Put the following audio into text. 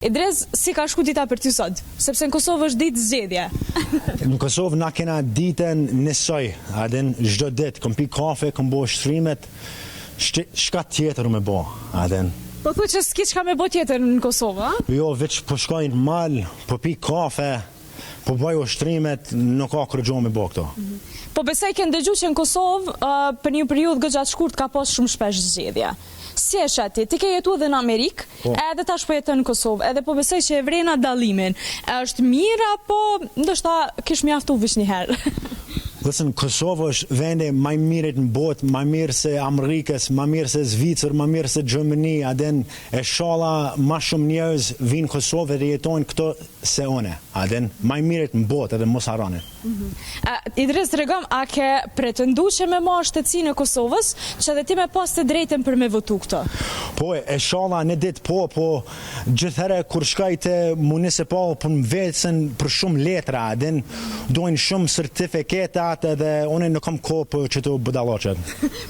Idrez, si ka shku dita për ty sot? Sepse në Kosovë është ditë zgjedhje. Në Kosovë na kena ditën njësoj, adin çdo ditë, kom pi kafe, kom bo shtrimet, shka tjetër me bo, adin. Po thu që s'ki çka me bo tjetër në Kosovë, a? Jo, veç po shkojnë në mal, po pi kafe, po bëj ushtrimet, nuk ka kërgjo me bo këto. Po besoj ke ndëgju që në Kosovë për një periudhë gjatë shkurt ka pas shumë shpesh zgjedhje. Si e shati, ti ke jetu edhe në Amerikë, edhe tash po jeton në Kosovë, edhe po besoj që e vrena dallimin. Është mirë apo ndoshta kish mjaftu veç një herë? Listen, Kosovë është vendi më i mirë në botë, më mirë se Amerikës, më mirë se Zvicër, më mirë se Gjermani, adin e shola më shumë njerëz vinë Kosovë dhe jetojnë këto se une, adin më i mirë në botë edhe mos harroni. Idris, tregom, a ke pretendu që me ma shtetësinë e Kosovës, që dhe ti me pas të drejtën për me votu këto? Po, e shola në ditë po gjithëherë kur shkaj të municipal për më vecën për shumë letra, adin dojnë shumë certifikatat edhe unë nuk kam kohë për qëto budaloqet.